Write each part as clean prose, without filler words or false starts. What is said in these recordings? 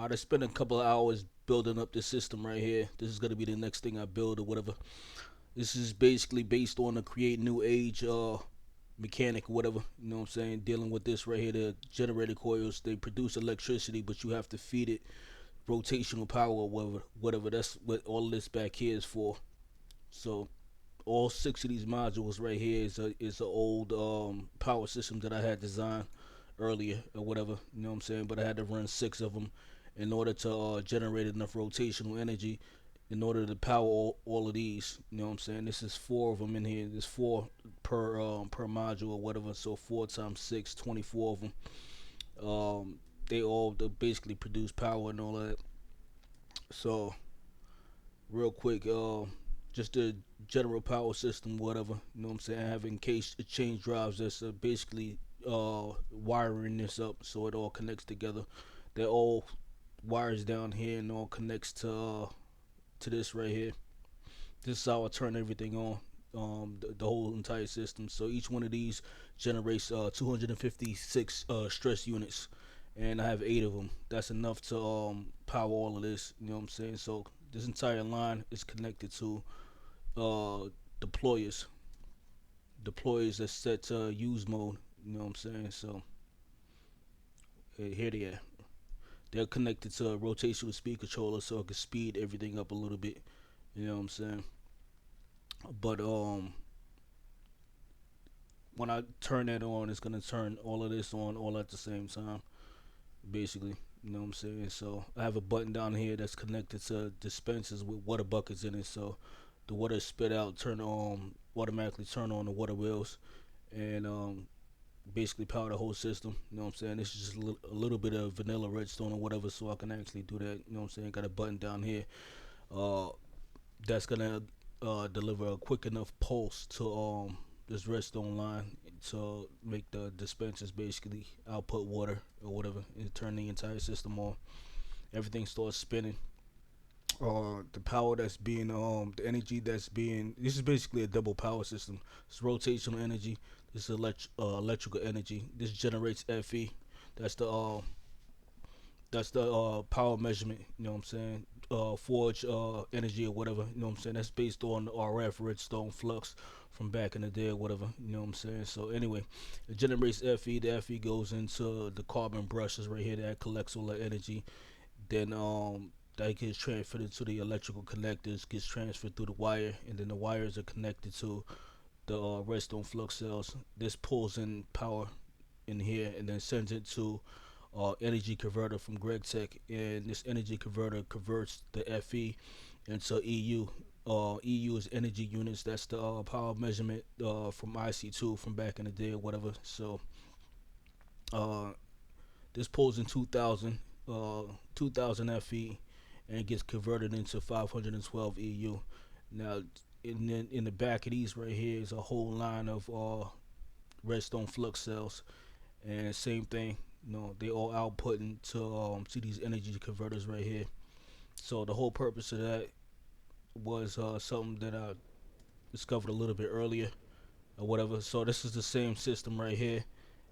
I spent a couple of hours building up this system right here. This is gonna be the next thing I build or whatever. This is basically based on the create new age mechanic or whatever. You know what I'm saying? Dealing with this right here, the generator coils. They produce electricity, but you have to feed it rotational power or whatever. Whatever. That's what all of this back here is for. So all six of these modules right here is a old power system that I had designed earlier or whatever. You know what I'm saying? But I had to run six of them in order to generate enough rotational energy in order to power all of these. You know what I'm saying? This is four of them in here. There's four per module or whatever. So 4 times 6, 24 of them. They basically produce power and all that. So real quick, just the general power system, whatever. You know what I'm saying? Having case change drives that's basically wiring this up so it all connects together. They're all wires down here and all connects to this right here. This is how I turn everything on. The whole entire system. So each one of these generates 256 stress units, and I have eight of them. That's enough to power all of this. You know what I'm saying? So this entire line is connected to uh, deployers. Deployers that's set to use mode. You know what I'm saying? So here they are. They're connected to a rotational speed controller, so it can speed everything up a little bit. You know what I'm saying? But when I turn that on, it's gonna turn all of this on all at the same time, basically. You know what I'm saying? So I have a button down here that's connected to dispensers with water buckets in it. So the water spit out, turn on, automatically turn on the water wheels, and basically power the whole system. You know what I'm saying? This is just a little bit of vanilla redstone or whatever, so I can actually do that. You know what I'm saying? Got a button down here uh, that's gonna deliver a quick enough pulse to this redstone line to make the dispensers basically output water or whatever and turn the entire system on. Everything starts spinning. The power that's being the energy that's being, this is basically a double power system. It's rotational energy. This is electrical energy. This generates Fe. That's the power measurement. You know what I'm saying? Forge energy or whatever. You know what I'm saying? That's based on RF redstone flux from back in the day or whatever. You know what I'm saying? So anyway, it generates Fe. The Fe goes into the carbon brushes right here that collects all the energy. Then that gets transferred into the electrical connectors, gets transferred through the wire, and then the wires are connected to the redstone flux cells. This pulls in power in here and then sends it to energy converter from Greg Tech, and this energy converter converts the Fe into EU. EU is energy units. That's the power measurement from IC2 from back in the day or whatever. So uh, this pulls in 2000 Fe and gets converted into 512 EU. Now, in the back of these right here is a whole line of redstone flux cells, and same thing. You know, they all outputting to these energy converters right here. So the whole purpose of that was something that I discovered a little bit earlier or whatever. So this is the same system right here,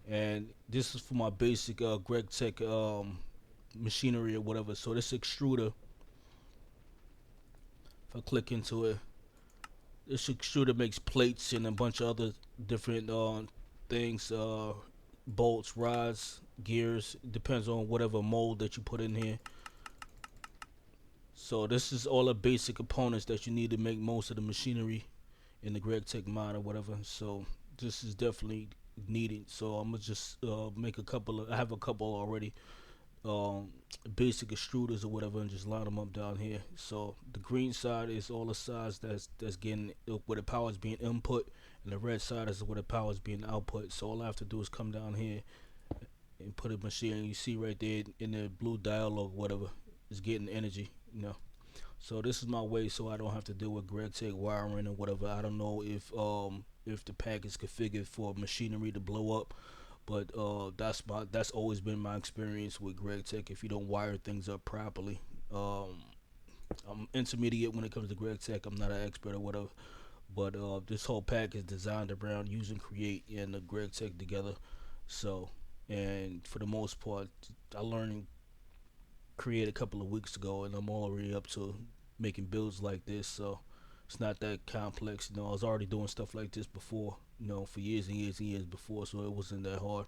and this is for my basic Greg Tech machinery or whatever. So this extruder, if I click into it, this extruder makes plates and a bunch of other different things, bolts, rods, gears. It depends on whatever mold that you put in here. So this is all the basic components that you need to make most of the machinery in the Greg Tech mod or whatever. So this is definitely needed. So I'm gonna just make a couple of. I have a couple already. Um, Basic extruders or whatever, and just line them up down here. So the green side is all the sides that's getting where the power is being input, and the red side is where the power is being output. So all I have to do is come down here and put a machine. And you see right there in the blue dialogue, whatever, is getting energy. You know. So this is my way, so I don't have to deal with Greg Tech wiring or whatever. I don't know if the pack is configured for machinery to blow up, but that's always been my experience with Greg Tech. If you don't wire things up properly, I'm intermediate when it comes to Greg Tech. I'm not an expert or whatever, but this whole pack is designed around using Create and the Greg Tech together. So, and for the most part, I learned created a couple of weeks ago, and I'm already up to making builds like this. So it's not that complex. I was already doing stuff like this before. For years and years and years before, so it wasn't that hard.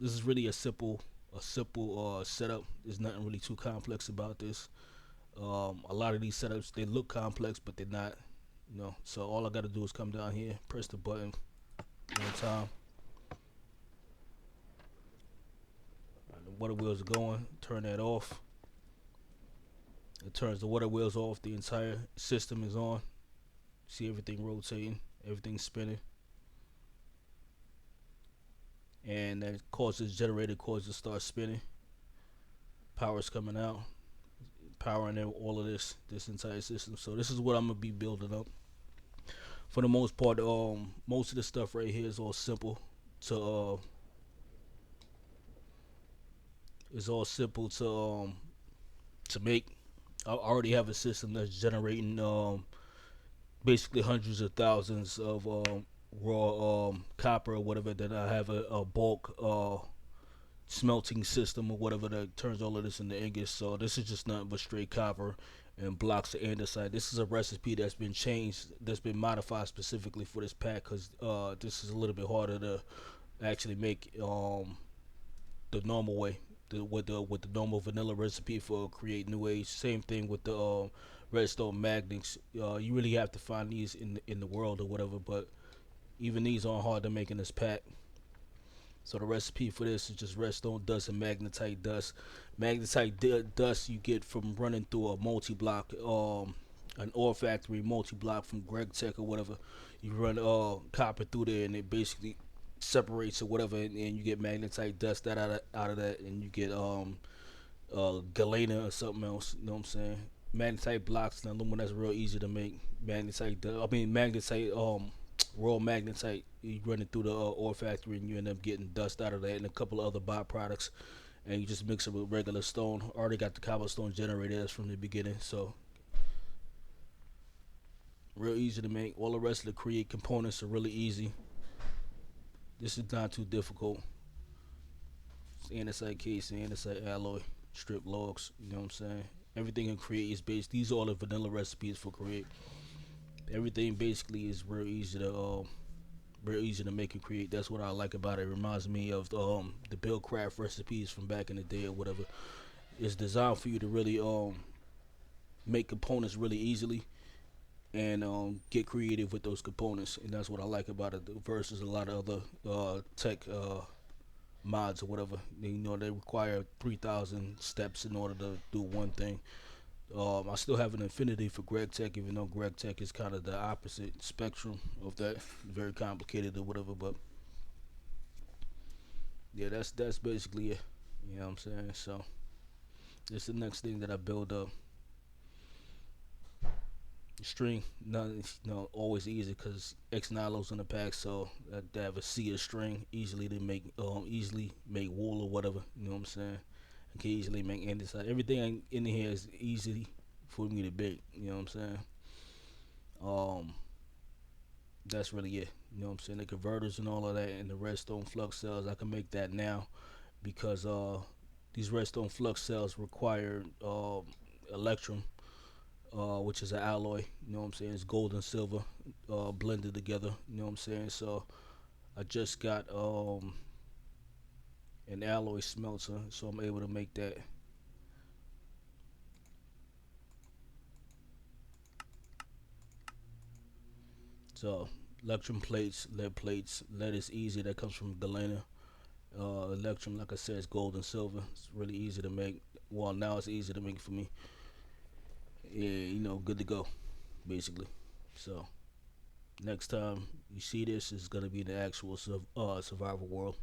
This is really a simple setup. There's nothing really too complex about this. A lot of these setups they look complex, but they're not. So all I gotta do is come down here, press the button one time, and the water wheels are going. Turn that off. It turns the water wheels off. The entire system is on. See everything rotating, everything spinning, and that causes generator coils to start spinning. Power's coming out, powering all of this entire system. So this is what I'm gonna be building up. For the most part, most of the stuff right here is all simple to it's all simple to make. I already have a system that's generating basically hundreds of thousands of raw copper or whatever. That I have a bulk smelting system or whatever that turns all of this into ingots. So this is just nothing but straight copper and blocks of andesite. This is a recipe that's been changed, that's been modified specifically for this pack, because this is a little bit harder to actually make the normal way, with the normal vanilla recipe for create new age. Same thing with the redstone magnets. You really have to find these in the world or whatever, but even these aren't hard to make in this pack. So the recipe for this is just redstone dust and magnetite dust. Dust you get from running through a multi-block, an ore factory multi-block from Greg Tech or whatever. You run copper through there, and it basically separates or whatever, and you get magnetite dust out of that, and you get galena or something else. You know what I'm saying? Magnetite blocks and aluminum, that's real easy to make. Magnetite raw magnetite, you run it through the ore factory, and you end up getting dust out of that and a couple of other byproducts, and you just mix it with regular stone. Already got the cobblestone generator from the beginning, so real easy to make. All the rest of the create components are really easy. This is not too difficult. It's andesite case, andesite alloy, strip logs, you know what I'm saying? Everything in create is based, these are all the vanilla recipes for create. Everything basically is real easy to make and create. That's what I like about it. It reminds me of the Buildcraft recipes from back in the day or whatever. It's designed for you to really make components really easily, and get creative with those components, and that's what I like about it versus a lot of other tech mods or whatever. They require 3,000 steps in order to do one thing. I still have an affinity for Greg Tech, even though Greg Tech is kind of the opposite spectrum of that, very complicated or whatever. But yeah, that's basically it. You know what I'm saying? So it's the next thing that I build up. String, not always easy because X Nilo's in the pack, so they have a sea of string, easily make wool or whatever. You know what I'm saying? I can easily make andesite. Everything in here is easy for me to bake. You know what I'm saying? Um, that's really it. You know what I'm saying? The converters and all of that, and the redstone flux cells, I can make that now because these redstone flux cells require electrum, which is an alloy. You know what I'm saying? It's gold and silver blended together. You know what I'm saying? So I just got an alloy smelter, so I'm able to make that. So electrum plates, lead plates. Lead is easy. That comes from galena. Electrum, like I said, is gold and silver. It's really easy to make. Well, now it's easy to make for me. Yeah, good to go, basically. So next time you see this, is gonna be the actual survival world.